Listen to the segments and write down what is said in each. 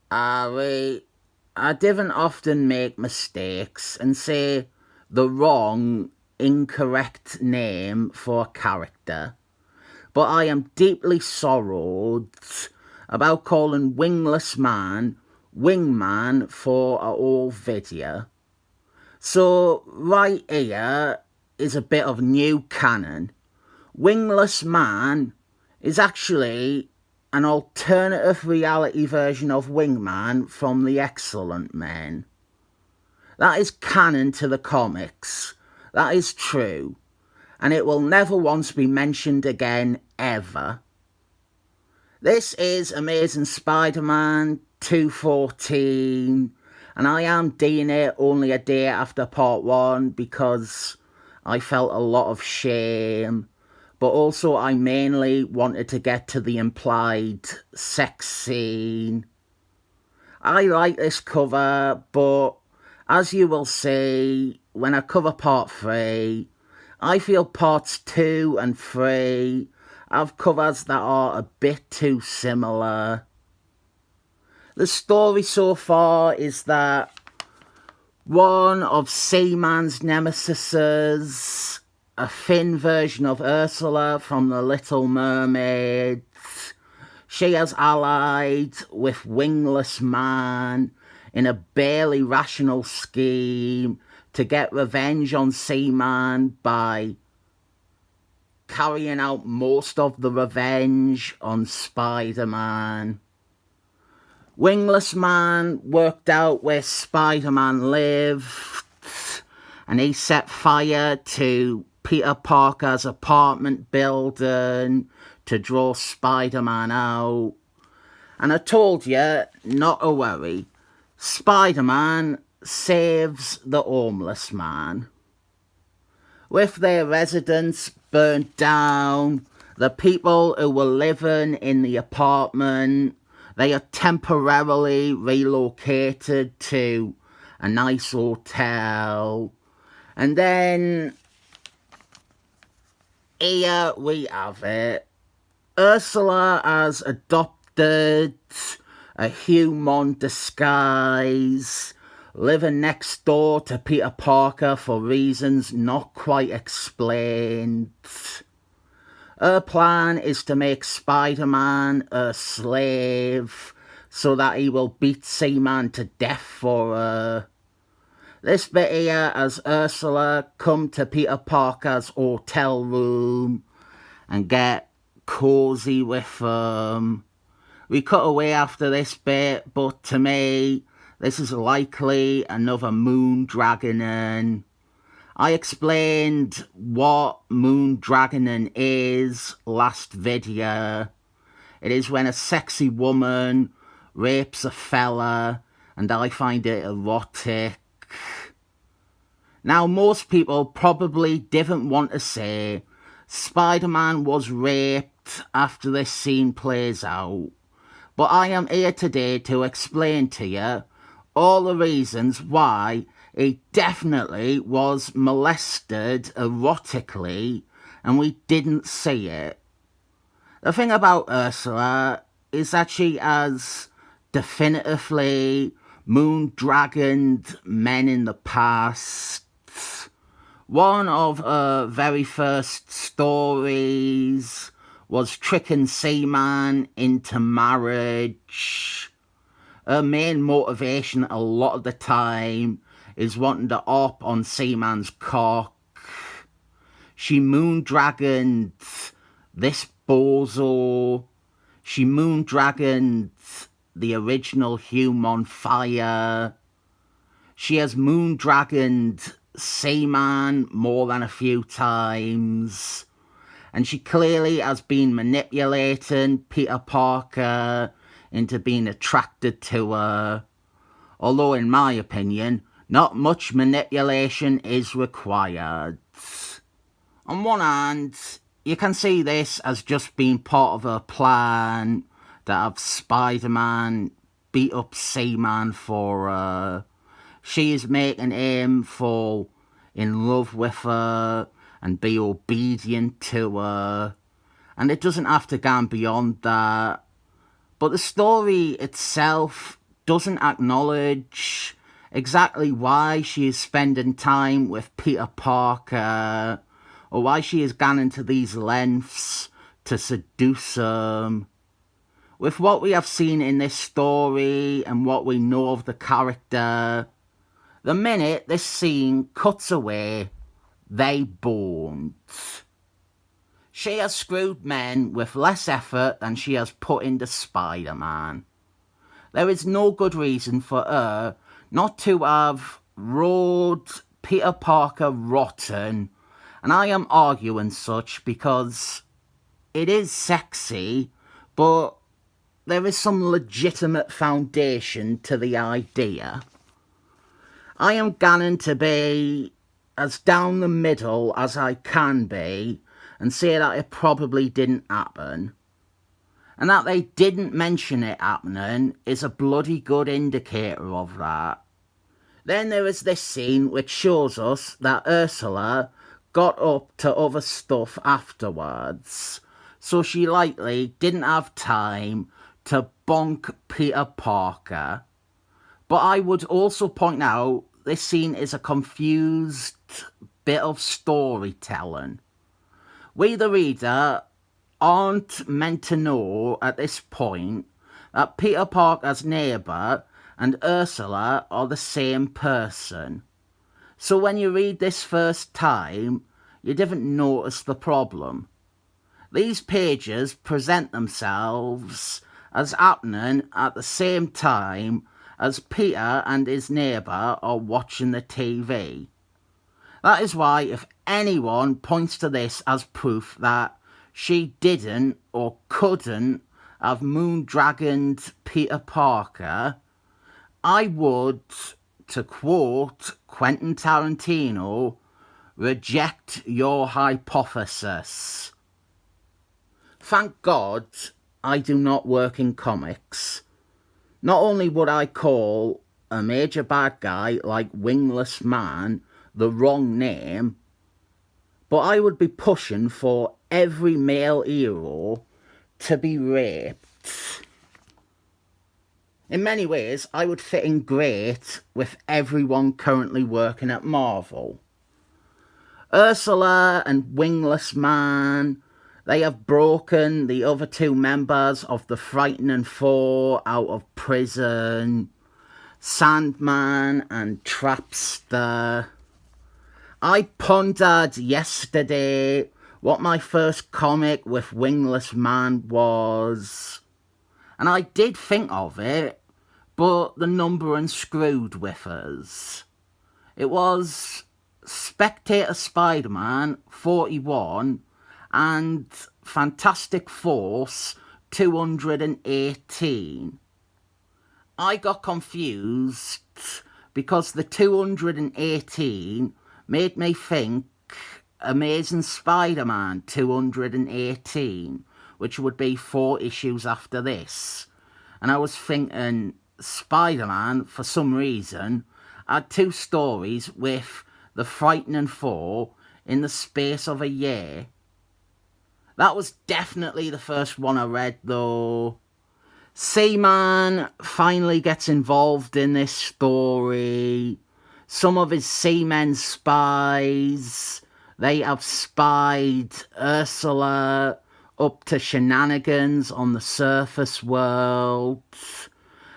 I didn't often make mistakes and say the wrong, incorrect name for a character, but I am deeply sorrowed about calling Wingless Man Wingman for a whole video. So, right here is a bit of new canon. Wingless Man is actually an alternative reality version of Wingman from The Excellent Men. That is canon to the comics. That is true. And it will never once be mentioned again, ever. This is Amazing Spider-Man 214, and I am doing it only a day after part 1 because I felt a lot of shame, but also I mainly wanted to get to the implied sex scene. I like this cover, but as you will see when I cover part 3, I feel parts 2 and 3 have covers that are a bit too similar. The story so far is that one of Seaman's nemesises, a thin version of Ursula from The Little Mermaid, she has allied with Wingless Man in a barely rational scheme to get revenge on Seaman by carrying out most of the revenge on Spider-Man. Wingless Man worked out where Spider-Man lived, and he set fire to Peter Parker's apartment building to draw Spider-Man out. And I told you not to worry. Spider-Man saves the homeless man. With their residence burnt down, the people who were living in the apartment, they are temporarily relocated to a nice hotel. And then here we have it. Ursula has adopted a human disguise, living next door to Peter Parker for reasons not quite explained. Her plan is to make Spider-Man a slave so that he will beat Seaman to death for her. This bit here has Ursula come to Peter Parker's hotel room and get cozy with him. We cut away after this bit, but to me, this is likely another moon dragoning. I explained what moon dragoning is last video. It is when a sexy woman rapes a fella, and I find it erotic. Now, most people probably didn't want to say Spider-Man was raped after this scene plays out, but I am here today to explain to you all the reasons why he definitely was molested erotically and we didn't see it. The thing about Ursula is that she has definitively moon-dragoned men in the past. One of her very first stories was tricking Seaman into marriage. Her main motivation a lot of the time is wanting to op on Seaman's cock. She moon-dragoned this bozo. She moon-dragoned the original Human Fire. She has moon-dragoned Seaman more than a few times. And she clearly has been manipulating Peter Parker into being attracted to her. Although, in my opinion, not much manipulation is required. On one hand, you can see this as just being part of her plan to have Spider-Man beat up Seaman for her. She is making him fall in love with her and be obedient to her. And it doesn't have to go beyond that. But the story itself doesn't acknowledge exactly why she is spending time with Peter Parker, or why she is gone to these lengths to seduce him. With what we have seen in this story and what we know of the character, the minute this scene cuts away, they bond. She has screwed men with less effort than she has put into Spider-Man. There is no good reason for her not to have rode Peter Parker rotten, and I am arguing such because it is sexy, but there is some legitimate foundation to the idea. I am going to be as down the middle as I can be and say that it probably didn't happen. And that they didn't mention it happening is a bloody good indicator of that. Then there is this scene which shows us that Ursula got up to other stuff afterwards, so she likely didn't have time to bonk Peter Parker. But I would also point out this scene is a confused bit of storytelling. We, the reader, aren't meant to know at this point that Peter Parker's neighbour and Ursula are the same person. So when you read this first time, you didn't notice the problem. These pages present themselves as happening at the same time as Peter and his neighbour are watching the TV. That is why if anyone points to this as proof that she didn't or couldn't have moondragoned Peter Parker, I would, to quote Quentin Tarantino, reject your hypothesis. Thank God I do not work in comics. Not only would I call a major bad guy like Wingless Man the wrong name, but I would be pushing for every male hero to be raped. In many ways, I would fit in great with everyone currently working at Marvel. Ursula and Wingless Man, they have broken the other two members of the Frightening Four out of prison. Sandman and Trapster. I pondered yesterday what my first comic with Wingless Man was, and I did think of it, but the numbering screwed with us. It was Spectator Spider-Man 41 and Fantastic Force 218. I got confused because the 218 made me think Amazing Spider-Man 218, which would be 4 issues after this. And I was thinking Spider-Man, for some reason, had 2 stories with the Frightening Four in the space of a year. That was definitely the first one I read, though. Seaman finally gets involved in this story. Some of his seamen spies, they have spied Ursula up to shenanigans on the surface world.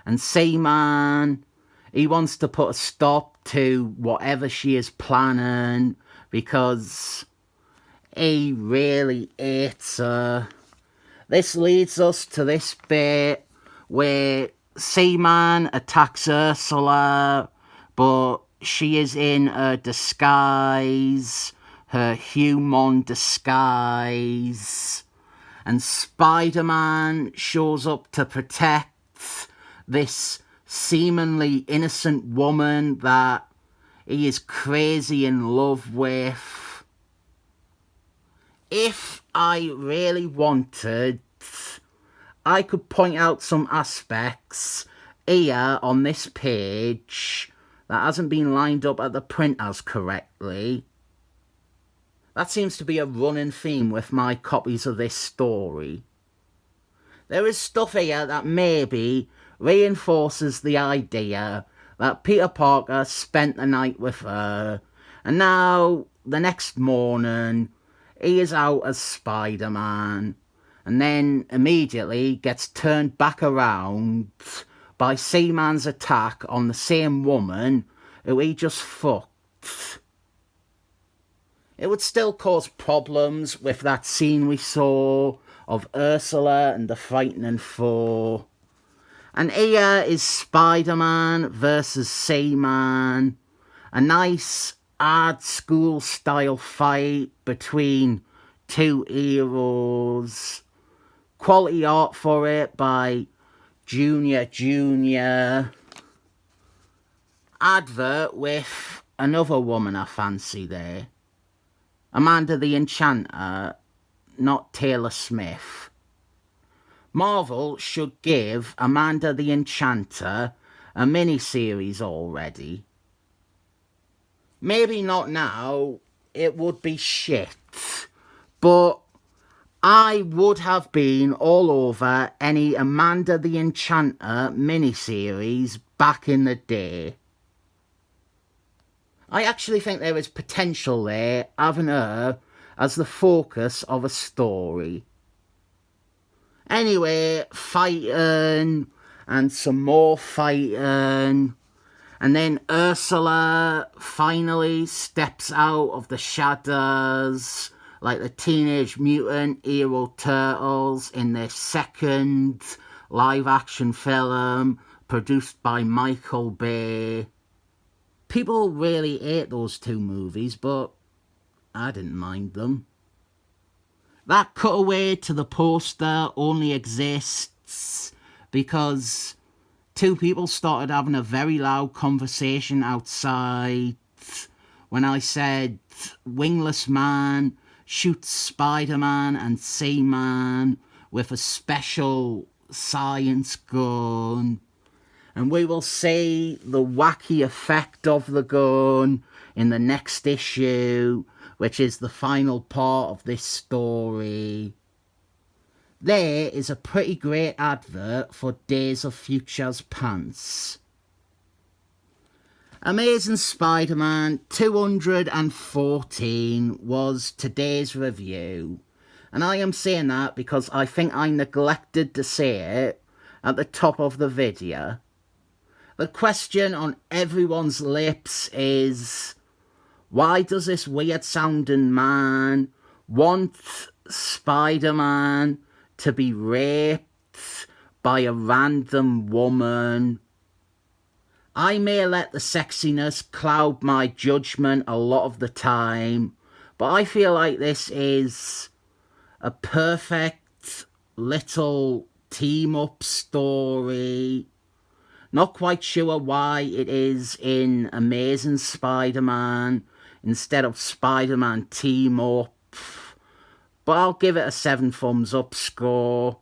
And Seaman, he wants to put a stop to whatever she is planning because he really hates her. This leads us to this bit where Seaman attacks Ursula, but she is in her disguise, her human disguise, and Spider-Man shows up to protect this seemingly innocent woman that he is crazy in love with. If I really wanted, I could point out some aspects here on this page that hasn't been lined up at the printers correctly. That seems to be a running theme with my copies of this story. There is stuff here that maybe reinforces the idea that Peter Parker spent the night with her, and now, the next morning, he is out as Spider-Man, and then immediately gets turned back around by Seaman's attack on the same woman who he just fucked. It would still cause problems with that scene we saw of Ursula and the Frightening Four. And here is Spider-Man versus Seaman. A nice art school style fight between two heroes. Quality art for it by Junior. Advert with another woman I fancy there. Amanda the Enchanter, not Taylor Smith. Marvel should give Amanda the Enchanter a mini-series already. Maybe not now, it would be shit, but I would have been all over any Amanda the Enchanter mini-series back in the day. I actually think there is potential there, having her as the focus of a story. Anyway, fighting, and some more fighting, and then Ursula finally steps out of the shadows like the Teenage Mutant Hero Turtles in their second live-action film produced by Michael Bay. People really hate those two movies, but I didn't mind them. That cutaway to the poster only exists because two people started having a very loud conversation outside when I said Wingless Man shoots Spider-Man and Seaman with a special science gun. And we will see the wacky effect of the gun in the next issue, which is the final part of this story. There is a pretty great advert for Days of Future's pants. Amazing Spider-Man 214 was today's review. And I am saying that because I think I neglected to say it at the top of the video. The question on everyone's lips is, why does this weird sounding man want Spider-Man to be raped by a random woman? I may let the sexiness cloud my judgment a lot of the time, but I feel like this is a perfect little team-up story. Not quite sure why it is in Amazing Spider-Man instead of Spider-Man Team Up, but I'll give it a 7 thumbs up score.